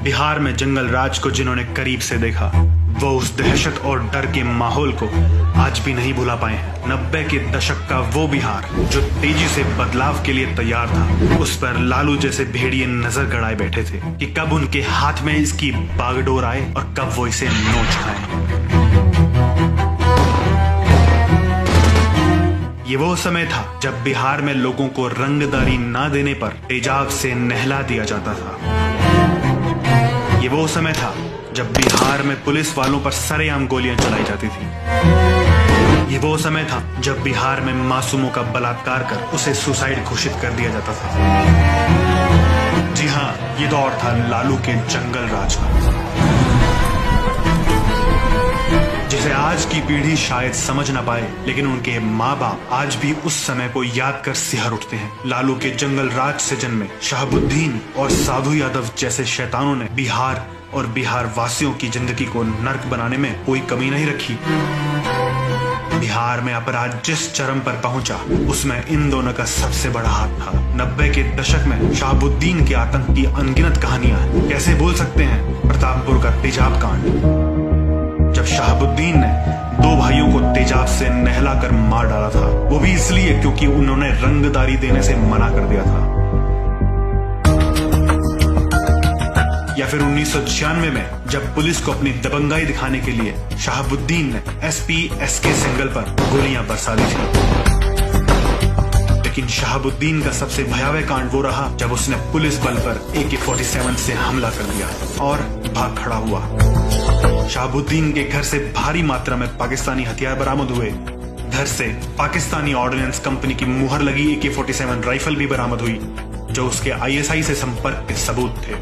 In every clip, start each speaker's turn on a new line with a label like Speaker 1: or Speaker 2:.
Speaker 1: बिहार में जंगल राज को जिन्होंने करीब से देखा, वो उस दहशत और डर के माहौल को आज भी नहीं भुला पाए हैं। 90 के दशक का वो बिहार जो तेजी से बदलाव के लिए तैयार था, उस पर लालू जैसे भेड़िए नजर गड़ाए बैठे थे कि कब उनके हाथ में इसकी बागडोर आए और कब वो इसे नोच खाएं। ये वो समय था जब बिहार में लोगों को रंगदारी ना देने पर तेजाब से नहला दिया जाता था। ये वो समय था जब बिहार में पुलिस वालों पर सरेआम गोलियां चलाई जाती थी। ये वो समय था जब बिहार में मासूमों का बलात्कार कर उसे सुसाइड घोषित कर दिया जाता था। जी हाँ, ये दौर था लालू के जंगल राज का, जिसे आज की पीढ़ी शायद समझ ना पाए, लेकिन उनके माँ बाप आज भी उस समय को याद कर सिहर उठते हैं। लालू के जंगल राज से जन्मे शहाबुद्दीन और साधु यादव जैसे शैतानों ने बिहार और बिहार वासियों की जिंदगी को नर्क बनाने में कोई कमी नहीं रखी। बिहार में अपराध जिस चरम पर पहुंचा, उसमें इन दोनों का सबसे बड़ा हाथ था। 90 के दशक में शहाबुद्दीन के आतंक की अनगिनत कहानियां कैसे भूल सकते हैं प्रतापपुर का तेजाब कांड, जब शहाबुद्दीन ने दो भाइयों को तेजाब से नहलाकर मार डाला था, वो भी इसलिए क्योंकि उन्होंने रंगदारी देने से मना कर दिया था। या फिर 1996 में जब पुलिस को अपनी दबंगाई दिखाने के लिए शहाबुद्दीन ने एसपी एसके सिंगल पर गोलियां बरसा दी थी। लेकिन शहाबुद्दीन का सबसे भयावह कांड वो रहा जब उसने पुलिस बल पर AK-47 से हमला कर दिया और भाग खड़ा हुआ। शहाबुद्दीन के घर से भारी मात्रा में पाकिस्तानी हथियार बरामद हुए। घर से पाकिस्तानी ऑर्डिनेंस कंपनी की मुहर लगी AK-47 राइफल भी बरामद हुई, जो उसके ISI से संपर्क के सबूत थे।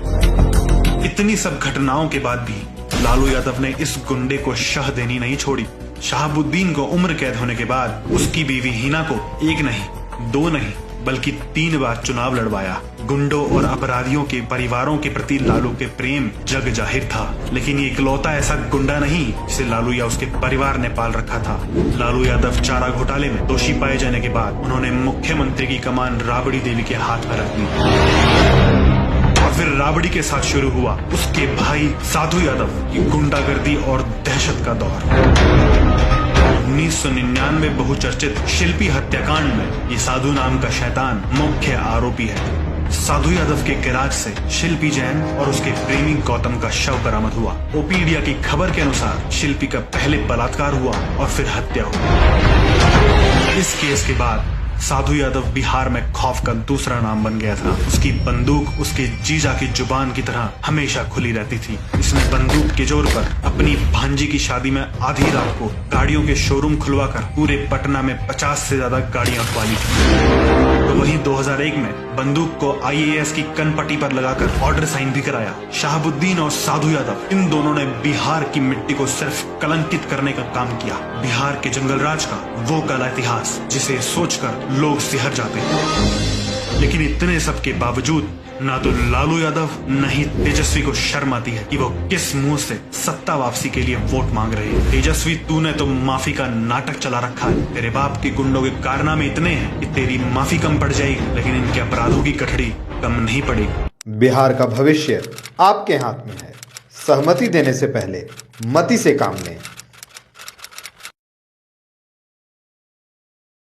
Speaker 1: इतनी सब घटनाओं के बाद भी लालू यादव ने इस गुंडे को शह देनी नहीं छोड़ी। शहाबुद्दीन को उम्र कैद होने के बाद उसकी बीवी हिना को एक नहीं, दो नहीं, बल्कि 3 बार चुनाव लड़वाया। गुंडों और अपराधियों के परिवारों के प्रति लालू के प्रेम जग जाहिर था, लेकिन ये इकलौता ऐसा गुंडा नहीं जिसे लालू या उसके परिवार ने पाल रखा था। लालू यादव चारा घोटाले में दोषी पाए जाने के बाद उन्होंने मुख्यमंत्री की कमान राबड़ी देवी के हाथ में रख दी। और फिर राबड़ी के साथ शुरू हुआ उसके भाई साधु यादव की गुंडागर्दी और दहशत का दौर। 1999 बहुचर्चित शिल्पी हत्याकांड में ये साधु नाम का शैतान मुख्य आरोपी है। साधु यादव के गैराज से शिल्पी जैन और उसके प्रेमी गौतम का शव बरामद हुआ। ओपीडिया की खबर के अनुसार शिल्पी का पहले बलात्कार हुआ और फिर हत्या हुई। इस केस के बाद साधु यादव बिहार में खौफ का दूसरा नाम बन गया था। उसकी बंदूक उसके जीजा की जुबान की तरह हमेशा खुली रहती थी। इसने बंदूक के जोर पर अपनी भांजी की शादी में आधी रात को गाड़ियों के शोरूम खुलवाकर पूरे पटना में 50 से ज्यादा गाड़ियां खुलवाई थी। तो वहीं 2001 में बंदूक को IAS की कनपट्टी पर लगाकर ऑर्डर साइन भी कराया। शहाबुद्दीन और साधु यादव, इन दोनों ने बिहार की मिट्टी को सिर्फ कलंकित करने का काम किया। बिहार के जंगल राज का वो काला इतिहास जिसे सोचकर लोग सिहर जाते हैं। लेकिन इतने सब के बावजूद ना तो लालू यादव न ही तेजस्वी को शर्म आती है कि वो किस मुंह से सत्ता वापसी के लिए वोट मांग रहे हैं। तेजस्वी, तूने तो माफी का नाटक चला रखा है। तेरे बाप के गुंडों के कारनामे इतने हैं कि तेरी माफी कम पड़ जाएगी, लेकिन इनके अपराधों की कठड़ी कम नहीं पड़ेगी।
Speaker 2: बिहार का भविष्य आपके हाथ में है। सहमति देने से पहले मति से काम लें।